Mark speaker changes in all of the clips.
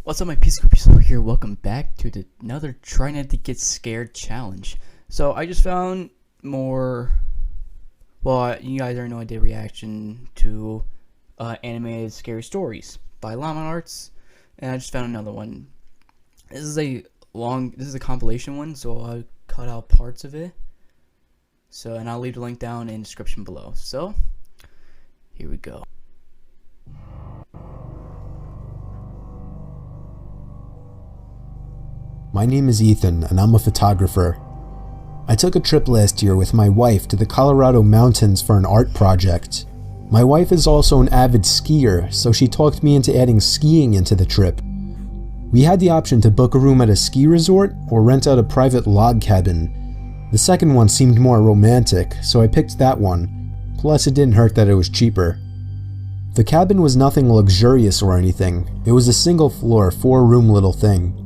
Speaker 1: What's up, my piece of people here? Welcome back to another Try Not to Get Scared challenge. So I just found more. Well, you guys already know I did reaction to animated scary stories by Llama Arts, and I just found another one. This is a compilation one, so I cut out parts of it. And I'll leave the link down in the description below. So here we go.
Speaker 2: My name is Ethan, and I'm a photographer. I took a trip last year with my wife to the Colorado mountains for an art project. My wife is also an avid skier, so she talked me into adding skiing into the trip. We had the option to book a room at a ski resort or rent out a private log cabin. The second one seemed more romantic, so I picked that one. Plus, it didn't hurt that it was cheaper. The cabin was nothing luxurious or anything. It was a single-floor, 4-room little thing.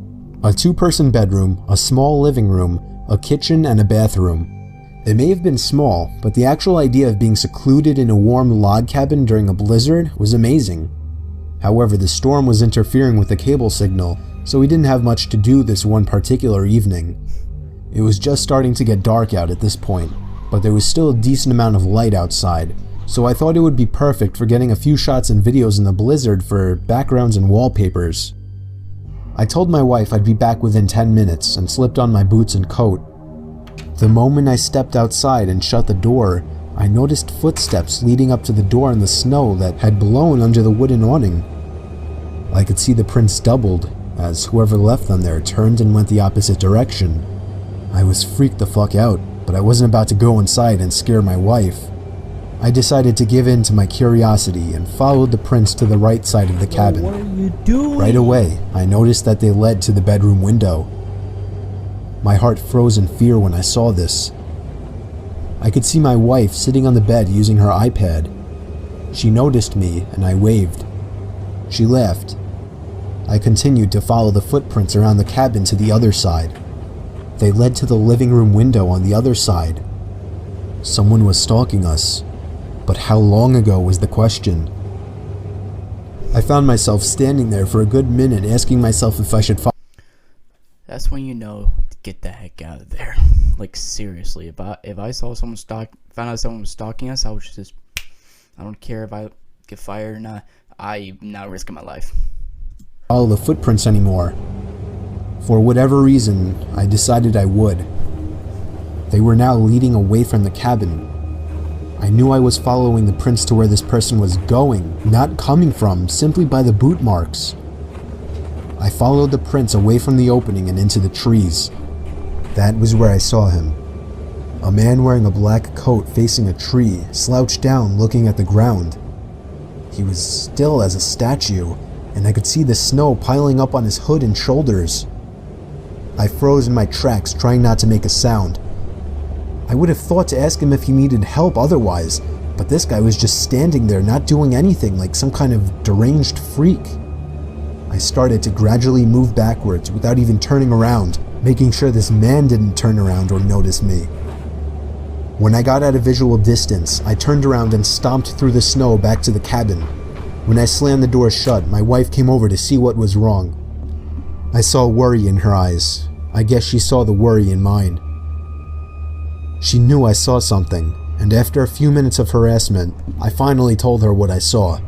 Speaker 2: A 2-person bedroom, a small living room, a kitchen, and a bathroom. It may have been small, but the actual idea of being secluded in a warm log cabin during a blizzard was amazing. However, the storm was interfering with the cable signal, so we didn't have much to do this one particular evening. It was just starting to get dark out at this point, but there was still a decent amount of light outside, so I thought it would be perfect for getting a few shots and videos in the blizzard for backgrounds and wallpapers. I told my wife I'd be back within 10 minutes and slipped on my boots and coat. The moment I stepped outside and shut the door, I noticed footsteps leading up to the door in the snow that had blown under the wooden awning. I could see the prints doubled as whoever left them there turned and went the opposite direction. I was freaked the fuck out, but I wasn't about to go inside and scare my wife. I decided to give in to my curiosity and followed the prints to the right side of the cabin.
Speaker 3: What are you doing?
Speaker 2: Right away, I noticed that they led to the bedroom window. My heart froze in fear when I saw this. I could see my wife sitting on the bed using her iPad. She noticed me and I waved. She laughed. I continued to follow the footprints around the cabin to the other side. They led to the living room window on the other side. Someone was stalking us. But how long ago was the question? I found myself standing there for a good minute asking myself if I should follow.
Speaker 1: That's when you know to get the heck out of there. Like, seriously, if I saw someone found out someone was stalking us, I would just, I don't care if I get fired or not. I'm not risking my life.
Speaker 2: Follow the footprints anymore. For whatever reason, I decided I would. They were now leading away from the cabin. I knew I was following the prints to where this person was going, not coming from, simply by the boot marks. I followed the prints away from the opening and into the trees. That was where I saw him. A man wearing a black coat facing a tree, slouched down looking at the ground. He was still as a statue, and I could see the snow piling up on his hood and shoulders. I froze in my tracks, trying not to make a sound. I would have thought to ask him if he needed help otherwise, but this guy was just standing there not doing anything, like some kind of deranged freak. I started to gradually move backwards without even turning around, making sure this man didn't turn around or notice me. When I got at a visual distance, I turned around and stomped through the snow back to the cabin. When I slammed the door shut, my wife came over to see what was wrong. I saw worry in her eyes. I guess she saw the worry in mine. She knew I saw something, and after a few minutes of harassment, I finally told her what I saw.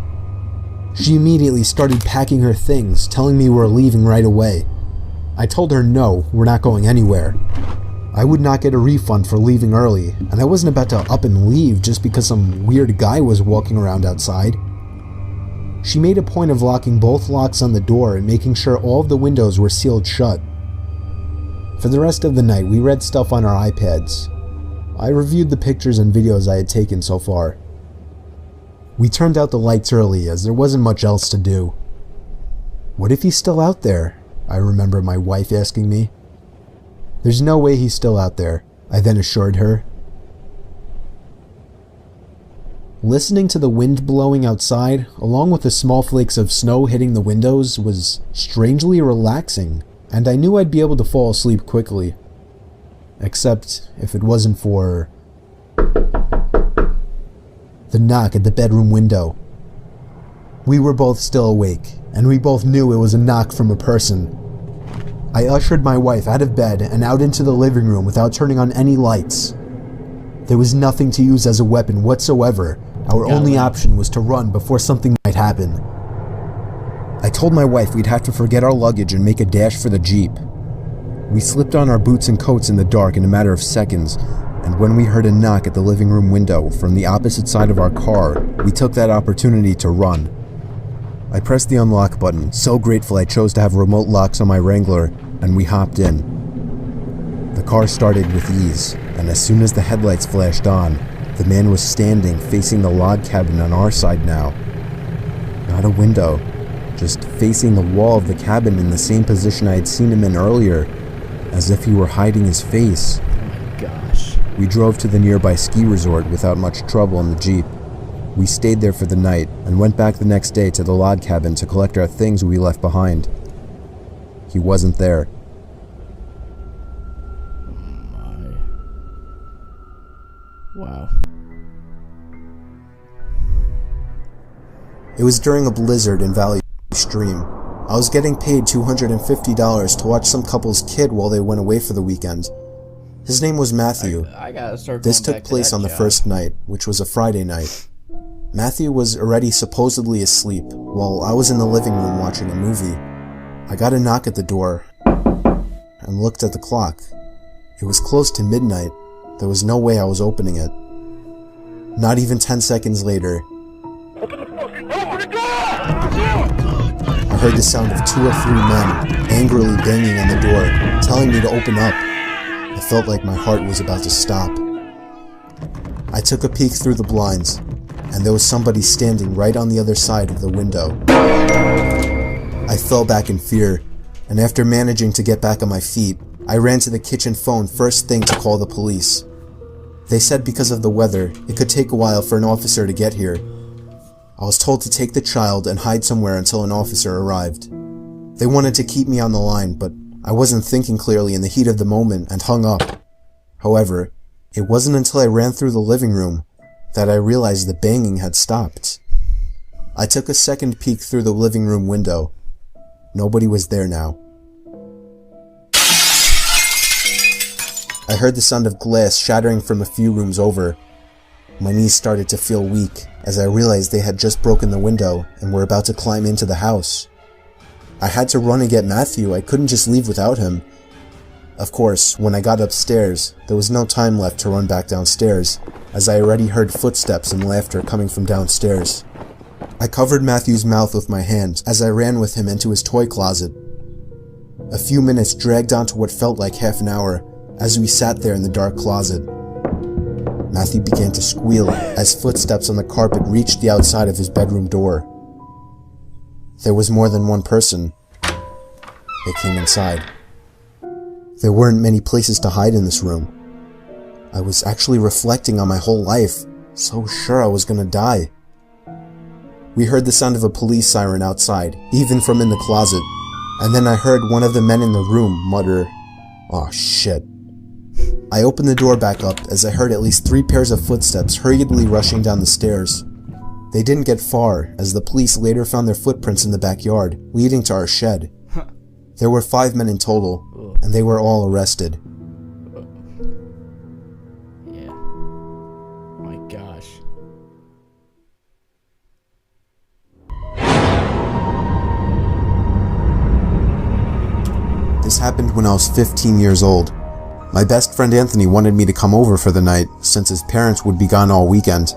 Speaker 2: She immediately started packing her things, telling me we're leaving right away. I told her no, we're not going anywhere. I would not get a refund for leaving early, and I wasn't about to up and leave just because some weird guy was walking around outside. She made a point of locking both locks on the door and making sure all of the windows were sealed shut. For the rest of the night, we read stuff on our iPads. I reviewed the pictures and videos I had taken so far. We turned out the lights early as there wasn't much else to do. What if he's still out there? I remember my wife asking me. There's no way he's still out there, I then assured her. Listening to the wind blowing outside, along with the small flakes of snow hitting the windows, was strangely relaxing, and I knew I'd be able to fall asleep quickly. Except if it wasn't for the knock at the bedroom window. We were both still awake, and we both knew it was a knock from a person. I ushered my wife out of bed and out into the living room without turning on any lights. There was nothing to use as a weapon whatsoever. Our only option was to run before something might happen. I told my wife we'd have to forget our luggage and make a dash for the Jeep. We slipped on our boots and coats in the dark in a matter of seconds, and when we heard a knock at the living room window from the opposite side of our car, we took that opportunity to run. I pressed the unlock button, so grateful I chose to have remote locks on my Wrangler, and we hopped in. The car started with ease, and as soon as the headlights flashed on, the man was standing facing the log cabin on our side now. Not a window, just facing the wall of the cabin in the same position I had seen him in earlier, as if he were hiding his face.
Speaker 1: Oh my gosh.
Speaker 2: We drove to the nearby ski resort without much trouble in the Jeep. We stayed there for the night and went back the next day to the log cabin to collect our things we left behind. He wasn't there.
Speaker 1: Wow.
Speaker 2: It was during a blizzard in Valley Stream. I was getting paid $250 to watch some couple's kid while they went away for the weekend. His name was Matthew.
Speaker 1: I gotta start.
Speaker 2: This took place on the first night, which was a Friday night. Matthew was already supposedly asleep, while I was in the living room watching a movie. I got a knock at the door, and looked at the clock. It was close to midnight. There was no way I was opening it. Not even 10 seconds later, I heard the sound of 2 or 3 men angrily banging on the door, telling me to open up. I felt like my heart was about to stop. I took a peek through the blinds, and there was somebody standing right on the other side of the window. I fell back in fear, and after managing to get back on my feet, I ran to the kitchen phone first thing to call the police. They said because of the weather, it could take a while for an officer to get here. I was told to take the child and hide somewhere until an officer arrived. They wanted to keep me on the line, but I wasn't thinking clearly in the heat of the moment and hung up. However, it wasn't until I ran through the living room that I realized the banging had stopped. I took a second peek through the living room window. Nobody was there now. I heard the sound of glass shattering from a few rooms over. My knees started to feel weak as I realized they had just broken the window and were about to climb into the house. I had to run and get Matthew. I couldn't just leave without him. Of course, when I got upstairs, there was no time left to run back downstairs, as I already heard footsteps and laughter coming from downstairs. I covered Matthew's mouth with my hand as I ran with him into his toy closet. A few minutes dragged on to what felt like half an hour as we sat there in the dark closet. Matthew began to squeal as footsteps on the carpet reached the outside of his bedroom door. There was more than one person. They came inside. There weren't many places to hide in this room. I was actually reflecting on my whole life, so sure I was gonna die. We heard the sound of a police siren outside, even from in the closet, and then I heard one of the men in the room mutter, "Aw, shit." I opened the door back up as I heard at least 3 pairs of footsteps hurriedly rushing down the stairs. They didn't get far, as the police later found their footprints in the backyard, leading to our shed. There were 5 men in total, and they were all arrested.
Speaker 1: Yeah. My gosh.
Speaker 2: This happened when I was 15 years old. My best friend Anthony wanted me to come over for the night, since his parents would be gone all weekend.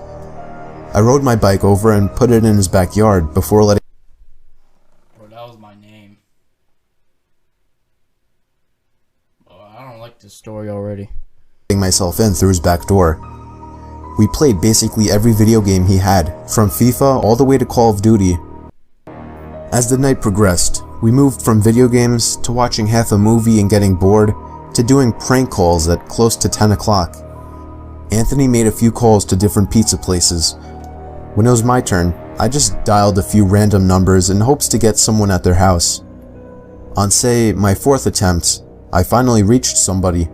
Speaker 2: I rode my bike over and put it in his backyard before letting
Speaker 1: Bro, that was my name. Oh, I don't like this story already.
Speaker 2: myself in through his back door. We played basically every video game he had, from FIFA all the way to Call of Duty. As the night progressed, we moved from video games to watching half a movie and getting bored, to doing prank calls at close to 10 o'clock. Anthony made a few calls to different pizza places. When it was my turn, I just dialed a few random numbers in hopes to get someone at their house. On, say, my 4th attempt, I finally reached somebody.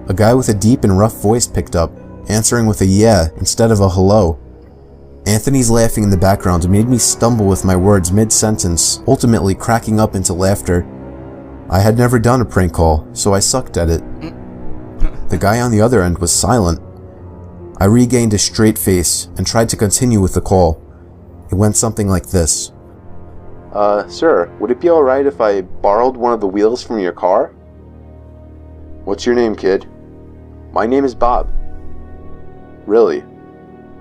Speaker 2: A guy with a deep and rough voice picked up, answering with a yeah instead of a hello. Anthony's laughing in the background made me stumble with my words mid-sentence, ultimately cracking up into laughter. I had never done a prank call, so I sucked at it. The guy on the other end was silent. I regained a straight face and tried to continue with the call. It went something like this. Sir, would it be alright if I borrowed one of the wheels from your car? What's your name, kid? My name is Bob. Really?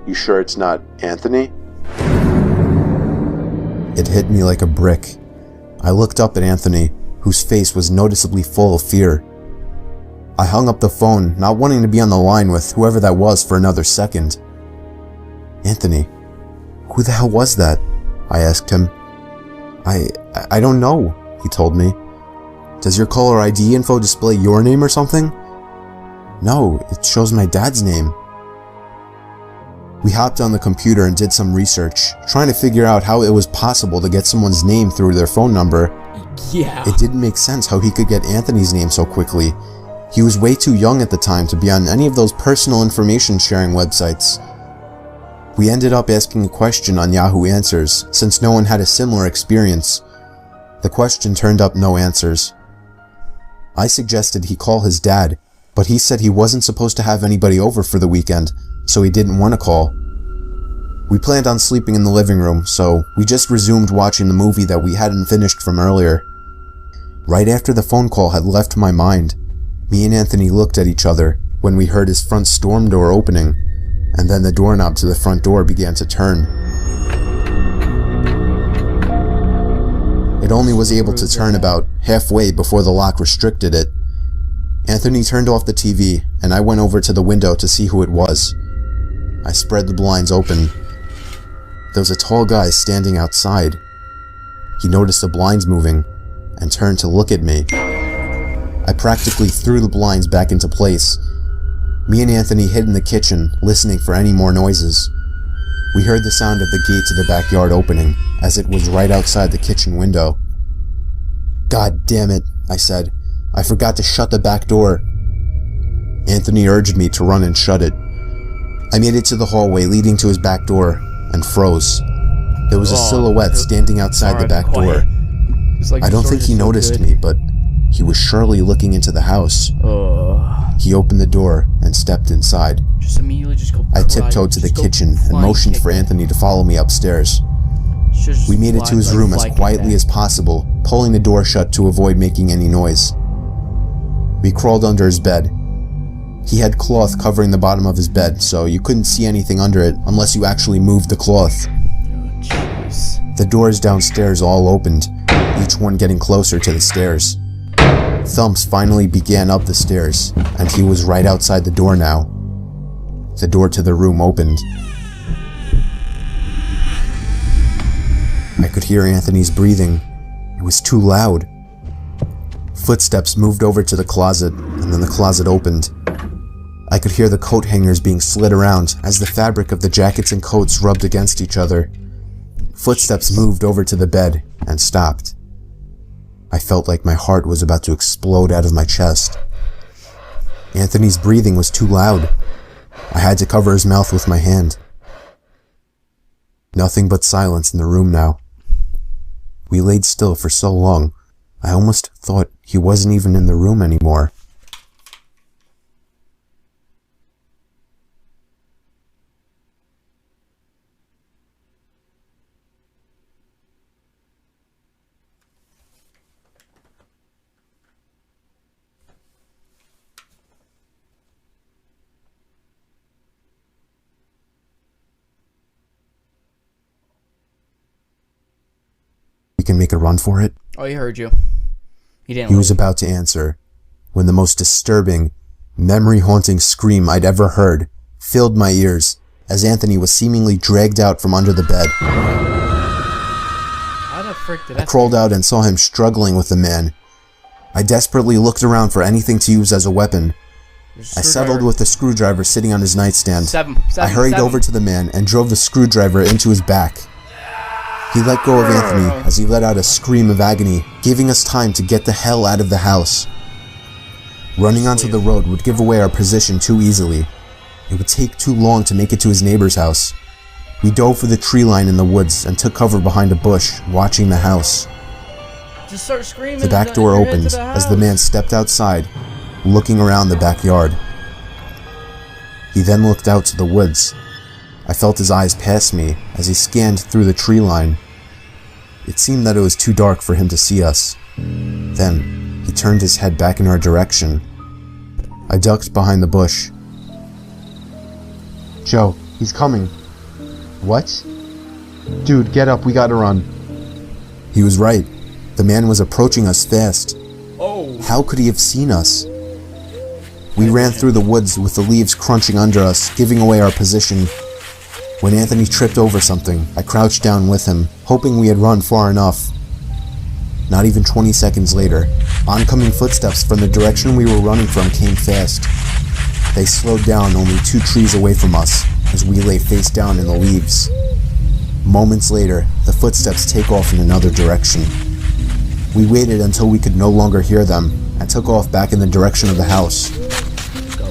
Speaker 2: You sure it's not Anthony? It hit me like a brick. I looked up at Anthony, whose face was noticeably full of fear. I hung up the phone, not wanting to be on the line with whoever that was for another second. Anthony, who the hell was that? I asked him. I don't know, he told me. Does your caller ID info display your name or something? No, it shows my dad's name. We hopped on the computer and did some research, trying to figure out how it was possible to get someone's name through their phone number.
Speaker 1: Yeah.
Speaker 2: It didn't make sense how he could get Anthony's name so quickly. He was way too young at the time to be on any of those personal information sharing websites. We ended up asking a question on Yahoo Answers, since no one had a similar experience. The question turned up no answers. I suggested he call his dad, but he said he wasn't supposed to have anybody over for the weekend, so he didn't want to call. We planned on sleeping in the living room, so we just resumed watching the movie that we hadn't finished from earlier. Right after the phone call had left my mind, me and Anthony looked at each other when we heard his front storm door opening, and then the doorknob to the front door began to turn. It only was able to turn about halfway before the lock restricted it. Anthony turned off the TV, and I went over to the window to see who it was. I spread the blinds open. There was a tall guy standing outside. He noticed the blinds moving, and turned to look at me. I practically threw the blinds back into place. Me and Anthony hid in the kitchen, listening for any more noises. We heard the sound of the gate to the backyard opening, as it was right outside the kitchen window. God damn it, I said. I forgot to shut the back door. Anthony urged me to run and shut it. I made it to the hallway leading to his back door, and froze. There was a silhouette standing outside the back door. I don't think he noticed me, but he was surely looking into the house. He opened the door and stepped inside. I tiptoed to the kitchen and motioned for Anthony to follow me upstairs. We made it to his room as quietly as possible, pulling the door shut to avoid making any noise. We crawled under his bed. He had cloth covering the bottom of his bed, so you couldn't see anything under it unless you actually moved the cloth. The doors downstairs all opened, each one getting closer to the stairs. Thumps finally began up the stairs, and he was right outside the door now. The door to the room opened. I could hear Anthony's breathing. It was too loud. Footsteps moved over to the closet, and then the closet opened. I could hear the coat hangers being slid around as the fabric of the jackets and coats rubbed against each other. Footsteps moved over to the bed and stopped. I felt like my heart was about to explode out of my chest. Anthony's breathing was too loud. I had to cover his mouth with my hand. Nothing but silence in the room now. We laid still for so long, I almost thought he wasn't even in the room anymore. We can make a run for it?
Speaker 1: Oh, he heard you. He
Speaker 2: was about to answer when the most disturbing, memory-haunting scream I'd ever heard filled my ears as Anthony was seemingly dragged out from under the bed.
Speaker 1: How the frick did
Speaker 2: I crawled out and saw him struggling with the man. I desperately looked around for anything to use as a weapon. I settled with the screwdriver sitting on his nightstand. I hurried over to the man and drove the screwdriver into his back. He let go of Anthony as he let out a scream of agony, giving us time to get the hell out of the house. Running onto the road would give away our position too easily. It would take too long to make it to his neighbor's house. We dove for the tree line in the woods and took cover behind a bush, watching the house.
Speaker 1: Just start screaming.
Speaker 2: The back door opened as the man stepped outside, looking around the backyard. He then looked out to the woods. I felt his eyes pass me as he scanned through the tree line. It seemed that it was too dark for him to see us. Then, he turned his head back in our direction. I ducked behind the bush. Joe, he's coming. What? Dude, get up, we gotta run. He was right. The man was approaching us fast.
Speaker 1: Oh.
Speaker 2: How could he have seen us? We ran through the woods with the leaves crunching under us, giving away our position. When Anthony tripped over something, I crouched down with him, hoping we had run far enough. Not even 20 seconds later, oncoming footsteps from the direction we were running from came fast. They slowed down only 2 trees away from us as we lay face down in the leaves. Moments later, the footsteps take off in another direction. We waited until we could no longer hear them and took off back in the direction of the house.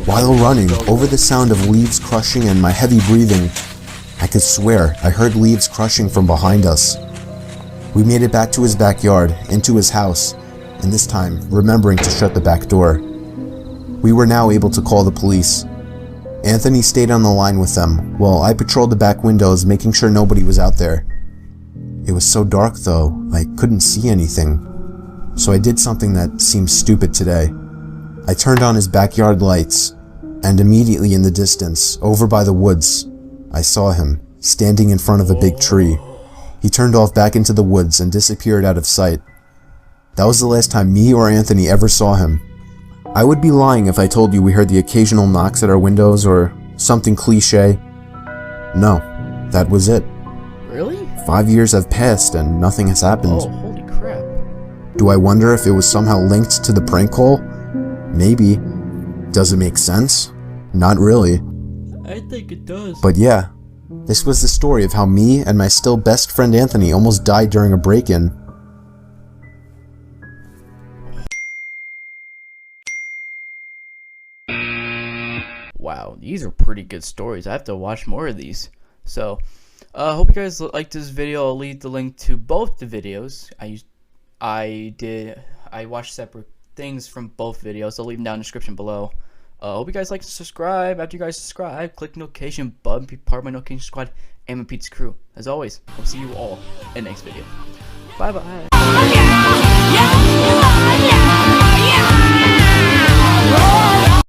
Speaker 2: While running, over the sound of leaves crushing and my heavy breathing, I could swear I heard leaves crushing from behind us. We made it back to his backyard, into his house, and this time remembering to shut the back door. We were now able to call the police. Anthony stayed on the line with them, while I patrolled the back windows, making sure nobody was out there. It was so dark though, I couldn't see anything. So I did something that seems stupid today. I turned on his backyard lights, and immediately in the distance, over by the woods, I saw him, standing in front of a big tree. He turned off back into the woods and disappeared out of sight. That was the last time me or Anthony ever saw him. I would be lying if I told you we heard the occasional knocks at our windows or something cliche. No, that was it.
Speaker 1: Really?
Speaker 2: 5 years have passed and nothing has happened.
Speaker 1: Oh, holy crap.
Speaker 2: Do I wonder if it was somehow linked to the prank call? Maybe. Does it make sense? Not really.
Speaker 1: I think it does.
Speaker 2: But yeah, this was the story of how me and my still best friend Anthony almost died during a break-in.
Speaker 1: Wow, these are pretty good stories. I have to watch more of these. So, hope you guys liked this video. I'll leave the link to both the videos. I watched separate things from both videos. I'll leave them down in the description below. Hope you guys like to subscribe. After you guys subscribe, click the notification button, be part of my notification squad, and my pizza crew. As always, I'll see you all in the next video. Bye bye.